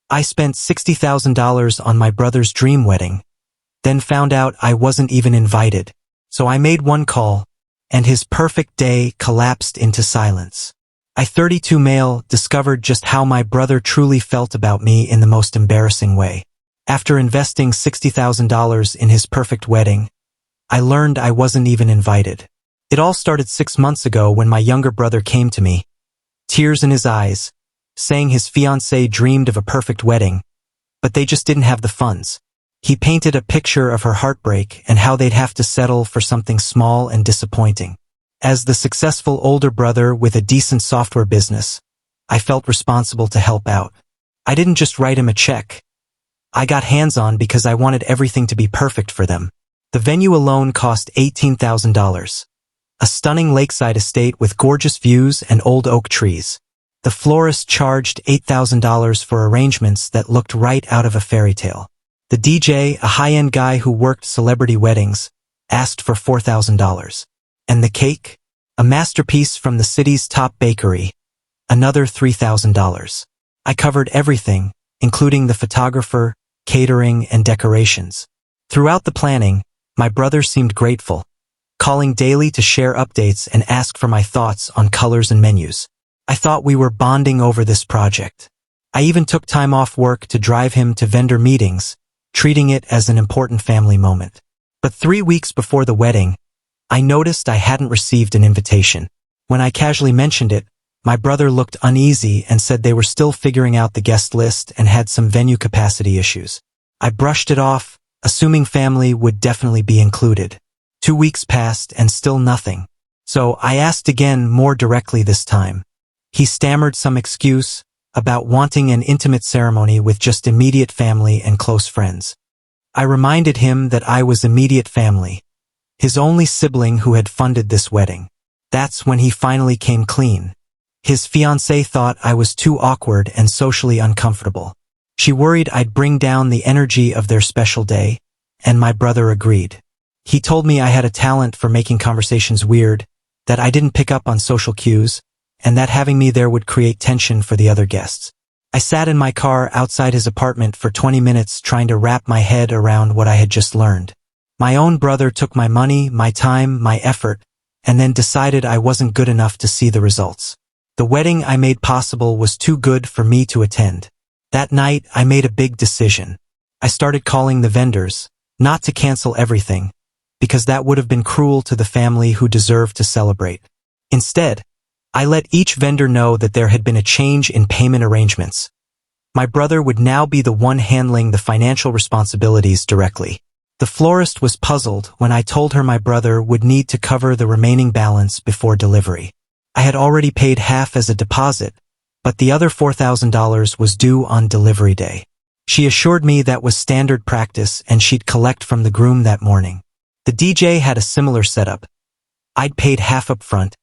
I spent $60,000 on my brother's dream wedding, then found out I wasn't even invited. So I made one call, and his perfect day collapsed into silence. I, 32 male, discovered just how my brother truly felt about me in the most embarrassing way. After investing $60,000 in his perfect wedding, I learned I wasn't even invited. It all started 6 months ago when my younger brother came to me, tears in his eyes, saying his fiancée dreamed of a perfect wedding, but they just didn't have the funds. He painted a picture of her heartbreak and how they'd have to settle for something small and disappointing. As the successful older brother with a decent software business, I felt responsible to help out. I didn't just write him a check. I got hands-on because I wanted everything to be perfect for them. The venue alone cost $18,000. A stunning lakeside estate with gorgeous views and old oak trees. The florist charged $8,000 for arrangements that looked right out of a fairy tale. The DJ, a high-end guy who worked celebrity weddings, asked for $4,000. And the cake? A masterpiece from the city's top bakery, another $3,000. I covered everything, including the photographer, catering, and decorations. Throughout the planning, my brother seemed grateful, calling daily to share updates and ask for my thoughts on colors and menus. I thought we were bonding over this project. I even took time off work to drive him to vendor meetings, treating it as an important family moment. But 3 weeks before the wedding, I noticed I hadn't received an invitation. When I casually mentioned it, my brother looked uneasy and said they were still figuring out the guest list and had some venue capacity issues. I brushed it off, assuming family would definitely be included. 2 weeks passed and still nothing. So I asked again, more directly this time. He stammered some excuse about wanting an intimate ceremony with just immediate family and close friends. I reminded him that I was immediate family, his only sibling who had funded this wedding. That's when he finally came clean. His fiancée thought I was too awkward and socially uncomfortable. She worried I'd bring down the energy of their special day, and my brother agreed. He told me I had a talent for making conversations weird, that I didn't pick up on social cues, and that having me there would create tension for the other guests. I sat in my car outside his apartment for 20 minutes trying to wrap my head around what I had just learned. My own brother took my money, my time, my effort, and then decided I wasn't good enough to see the results. The wedding I made possible was too good for me to attend. That night, I made a big decision. I started calling the vendors, not to cancel everything, because that would have been cruel to the family who deserved to celebrate. Instead, I let each vendor know that there had been a change in payment arrangements. My brother would now be the one handling the financial responsibilities directly. The florist was puzzled when I told her my brother would need to cover the remaining balance before delivery. I had already paid half as a deposit, but the other $4,000 was due on delivery day. She assured me that was standard practice and she'd collect from the groom that morning. The DJ had a similar setup. I'd paid half up front,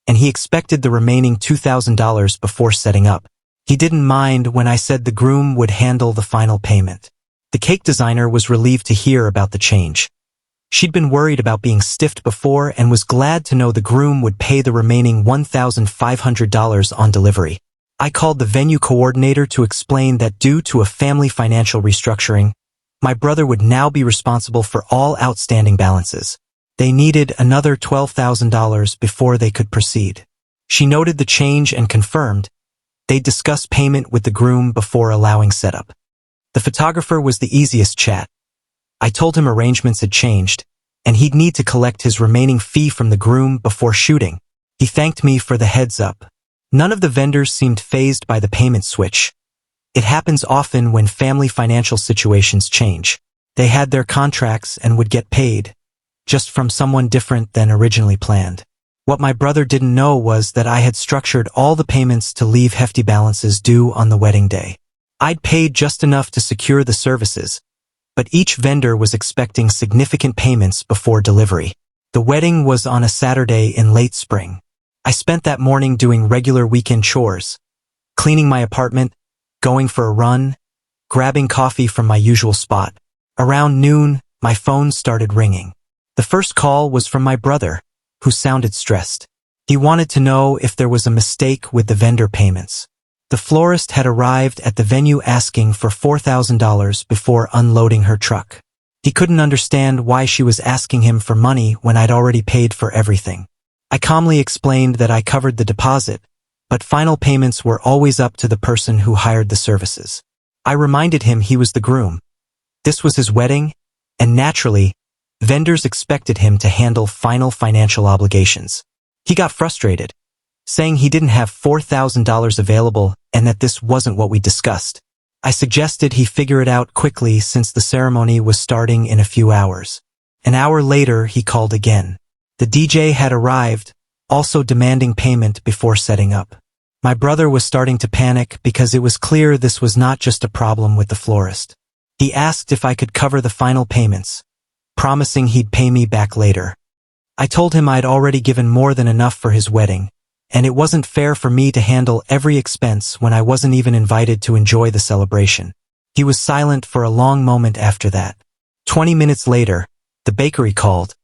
and he expected the remaining $2,000 before setting up. He didn't mind when I said the groom would handle the final payment. The cake designer was relieved to hear about the change. She'd been worried about being stiffed before and was glad to know the groom would pay the remaining $1,500 on delivery. I called the venue coordinator to explain that due to a family financial restructuring, my brother would now be responsible for all outstanding balances. They needed another $12,000 before they could proceed. She noted the change and confirmed they'd discuss payment with the groom before allowing setup. The photographer was the easiest chat. I told him arrangements had changed, and he'd need to collect his remaining fee from the groom before shooting. He thanked me for the heads up. None of the vendors seemed fazed by the payment switch. It happens often when family financial situations change. They had their contracts and would get paid, just from someone different than originally planned. What my brother didn't know was that I had structured all the payments to leave hefty balances due on the wedding day. I'd paid just enough to secure the services, but each vendor was expecting significant payments before delivery. The wedding was on a Saturday in late spring. I spent that morning doing regular weekend chores, cleaning my apartment, going for a run, grabbing coffee from my usual spot. Around noon, my phone started ringing. The first call was from my brother, who sounded stressed. He wanted to know if there was a mistake with the vendor payments. The florist had arrived at the venue asking for $4,000 before unloading her truck. He couldn't understand why she was asking him for money when I'd already paid for everything. I calmly explained that I covered the deposit, but final payments were always up to the person who hired the services. I reminded him he was the groom. This was his wedding, and naturally, vendors expected him to handle final financial obligations. He got frustrated, saying he didn't have $4,000 available and that this wasn't what we discussed. I suggested he figure it out quickly since the ceremony was starting in a few hours. An hour later, he called again. The DJ had arrived, also demanding payment before setting up. My brother was starting to panic because it was clear this was not just a problem with the florist. He asked if I could cover the final payments, promising he'd pay me back later. I told him I'd already given more than enough for his wedding, and it wasn't fair for me to handle every expense when I wasn't even invited to enjoy the celebration. He was silent for a long moment after that. 20 minutes later, the bakery called.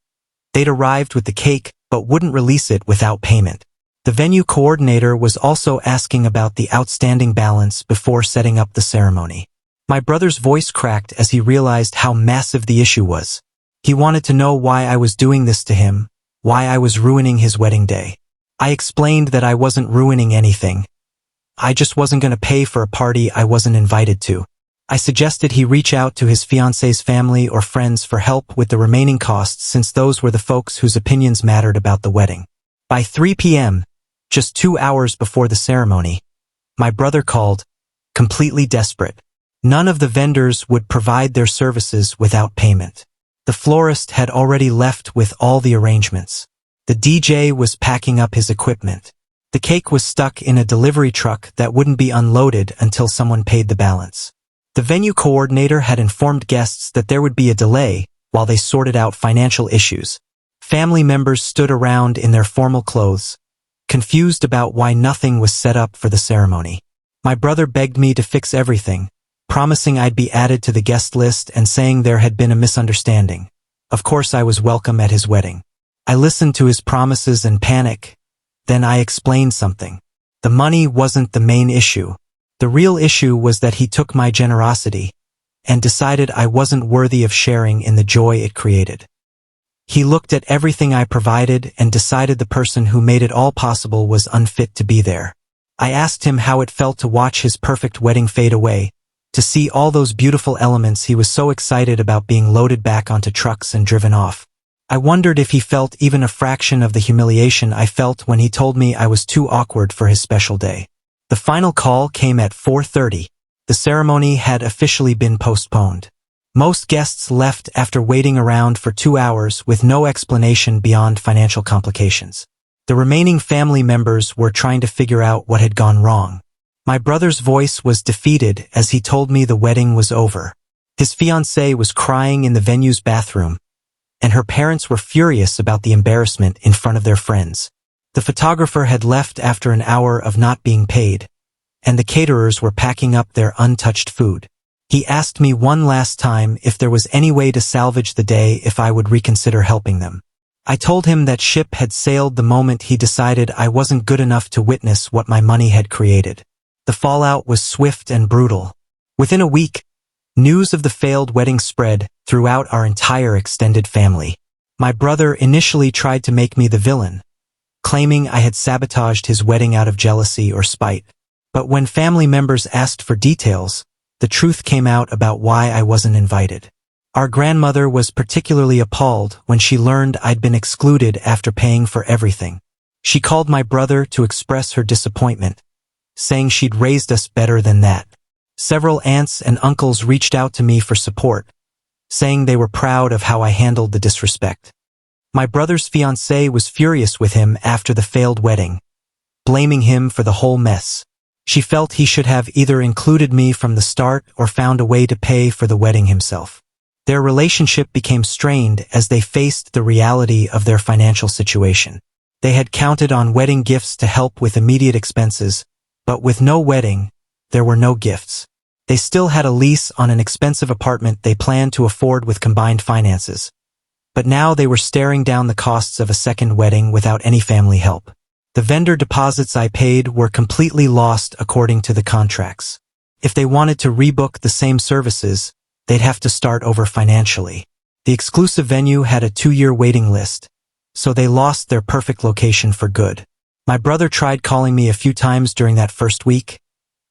They'd arrived with the cake, but wouldn't release it without payment. The venue coordinator was also asking about the outstanding balance before setting up the ceremony. My brother's voice cracked as he realized how massive the issue was. He wanted to know why I was doing this to him, why I was ruining his wedding day. I explained that I wasn't ruining anything. I just wasn't going to pay for a party I wasn't invited to. I suggested he reach out to his fiancé's family or friends for help with the remaining costs since those were the folks whose opinions mattered about the wedding. By 3 p.m., just 2 hours before the ceremony, my brother called, completely desperate. None of the vendors would provide their services without payment. The florist had already left with all the arrangements. The DJ was packing up his equipment. The cake was stuck in a delivery truck that wouldn't be unloaded until someone paid the balance. The venue coordinator had informed guests that there would be a delay while they sorted out financial issues. Family members stood around in their formal clothes, confused about why nothing was set up for the ceremony. My brother begged me to fix everything, promising I'd be added to the guest list and saying there had been a misunderstanding. Of course I was welcome at his wedding. I listened to his promises and panic. Then I explained something. The money wasn't the main issue. The real issue was that he took my generosity and decided I wasn't worthy of sharing in the joy it created. He looked at everything I provided and decided the person who made it all possible was unfit to be there. I asked him how it felt to watch his perfect wedding fade away, to see all those beautiful elements he was so excited about being loaded back onto trucks and driven off. I wondered if he felt even a fraction of the humiliation I felt when he told me I was too awkward for his special day. The final call came at 4:30. The ceremony had officially been postponed. Most guests left after waiting around for 2 hours with no explanation beyond financial complications. The remaining family members were trying to figure out what had gone wrong. My brother's voice was defeated as he told me the wedding was over. His fiancée was crying in the venue's bathroom, and her parents were furious about the embarrassment in front of their friends. The photographer had left after an hour of not being paid, and the caterers were packing up their untouched food. He asked me one last time if there was any way to salvage the day if I would reconsider helping them. I told him that ship had sailed the moment he decided I wasn't good enough to witness what my money had created. The fallout was swift and brutal. Within a week, news of the failed wedding spread throughout our entire extended family. My brother initially tried to make me the villain, claiming I had sabotaged his wedding out of jealousy or spite. But when family members asked for details, the truth came out about why I wasn't invited. Our grandmother was particularly appalled when she learned I'd been excluded after paying for everything. She called my brother to express her disappointment, saying she'd raised us better than that. Several aunts and uncles reached out to me for support, saying they were proud of how I handled the disrespect. My brother's fiancée was furious with him after the failed wedding, blaming him for the whole mess. She felt he should have either included me from the start or found a way to pay for the wedding himself. Their relationship became strained as they faced the reality of their financial situation. They had counted on wedding gifts to help with immediate expenses, but with no wedding, there were no gifts. They still had a lease on an expensive apartment they planned to afford with combined finances. But now they were staring down the costs of a second wedding without any family help. The vendor deposits I paid were completely lost according to the contracts. If they wanted to rebook the same services, they'd have to start over financially. The exclusive venue had a 2-year waiting list, so they lost their perfect location for good. My brother tried calling me a few times during that first week,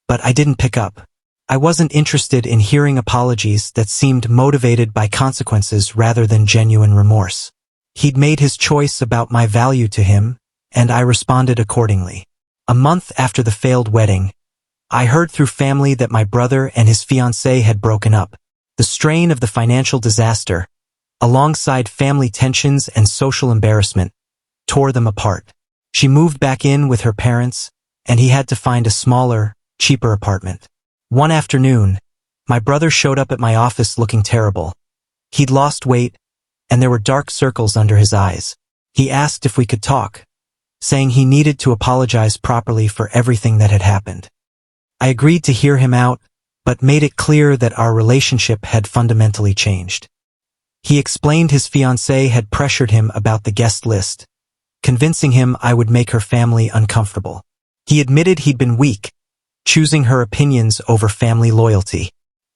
but I didn't pick up. I wasn't interested in hearing apologies that seemed motivated by consequences rather than genuine remorse. He'd made his choice about my value to him, and I responded accordingly. A month after the failed wedding, I heard through family that my brother and his fiancée had broken up. The strain of the financial disaster, alongside family tensions and social embarrassment, tore them apart. She moved back in with her parents, and he had to find a smaller, cheaper apartment. One afternoon, my brother showed up at my office looking terrible. He'd lost weight, and there were dark circles under his eyes. He asked if we could talk, saying he needed to apologize properly for everything that had happened. I agreed to hear him out, but made it clear that our relationship had fundamentally changed. He explained his fiancée had pressured him about the guest list, convincing him I would make her family uncomfortable. He admitted he'd been weak, choosing her opinions over family loyalty.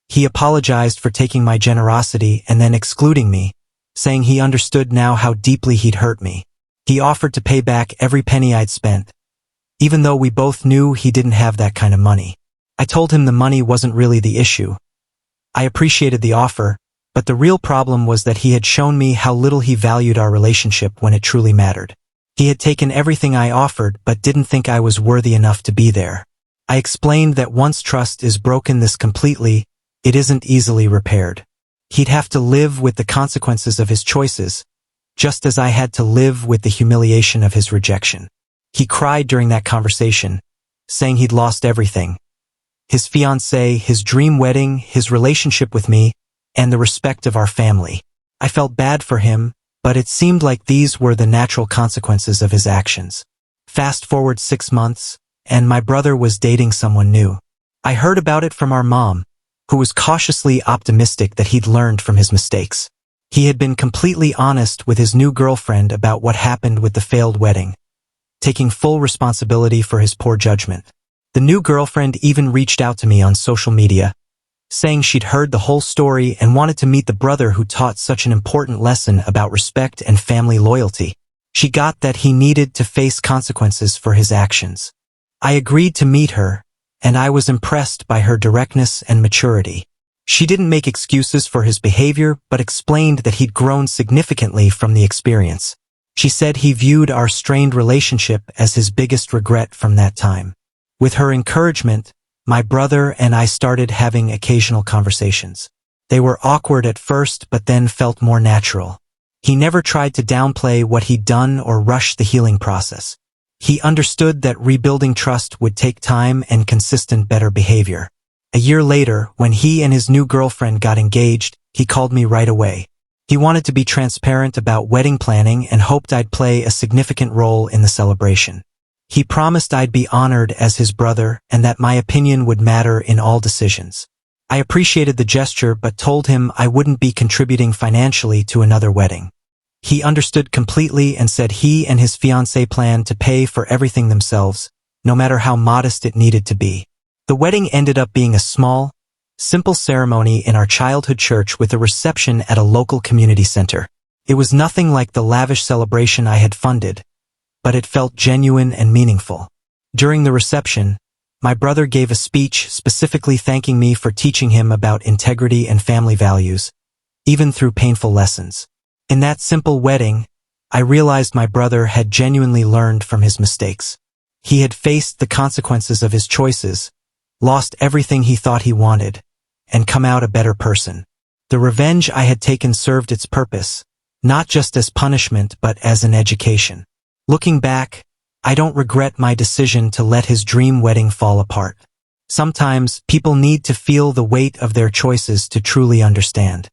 He apologized for taking my generosity and then excluding me, saying he understood now how deeply he'd hurt me. He offered to pay back every penny I'd spent, even though we both knew he didn't have that kind of money. I told him the money wasn't really the issue. I appreciated the offer, but the real problem was that he had shown me how little he valued our relationship when it truly mattered. He had taken everything I offered but didn't think I was worthy enough to be there. I explained that once trust is broken this completely, it isn't easily repaired. He'd have to live with the consequences of his choices, just as I had to live with the humiliation of his rejection. He cried during that conversation, saying he'd lost everything. His fiancée, his dream wedding, his relationship with me, and the respect of our family. I felt bad for him, but it seemed like these were the natural consequences of his actions. Fast forward 6 months, and my brother was dating someone new. I heard about it from our mom, who was cautiously optimistic that he'd learned from his mistakes. He had been completely honest with his new girlfriend about what happened with the failed wedding, taking full responsibility for his poor judgment. The new girlfriend even reached out to me on social media, saying she'd heard the whole story and wanted to meet the brother who taught such an important lesson about respect and family loyalty. She got that he needed to face consequences for his actions. I agreed to meet her, and I was impressed by her directness and maturity. She didn't make excuses for his behavior, but explained that he'd grown significantly from the experience. She said he viewed our strained relationship as his biggest regret from that time. With her encouragement, my brother and I started having occasional conversations. They were awkward at first, but then felt more natural. He never tried to downplay what he'd done or rush the healing process. He understood that rebuilding trust would take time and consistent better behavior. A year later, when he and his new girlfriend got engaged, he called me right away. He wanted to be transparent about wedding planning and hoped I'd play a significant role in the celebration. He promised I'd be honored as his brother and that my opinion would matter in all decisions. I appreciated the gesture but told him I wouldn't be contributing financially to another wedding. He understood completely and said he and his fiancée planned to pay for everything themselves, no matter how modest it needed to be. The wedding ended up being a small, simple ceremony in our childhood church with a reception at a local community center. It was nothing like the lavish celebration I had funded, but it felt genuine and meaningful. During the reception, my brother gave a speech specifically thanking me for teaching him about integrity and family values, even through painful lessons. In that simple wedding, I realized my brother had genuinely learned from his mistakes. He had faced the consequences of his choices, lost everything he thought he wanted, and come out a better person. The revenge I had taken served its purpose, not just as punishment but as an education. Looking back, I don't regret my decision to let his dream wedding fall apart. Sometimes people need to feel the weight of their choices to truly understand.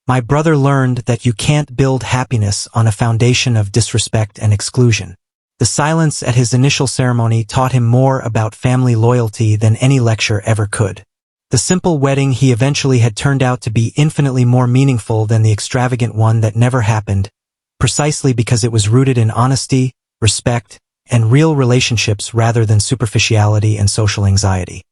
My brother learned that you can't build happiness on a foundation of disrespect and exclusion. The silence at his initial ceremony taught him more about family loyalty than any lecture ever could. The simple wedding he eventually had turned out to be infinitely more meaningful than the extravagant one that never happened, precisely because it was rooted in honesty, respect, and real relationships rather than superficiality and social anxiety.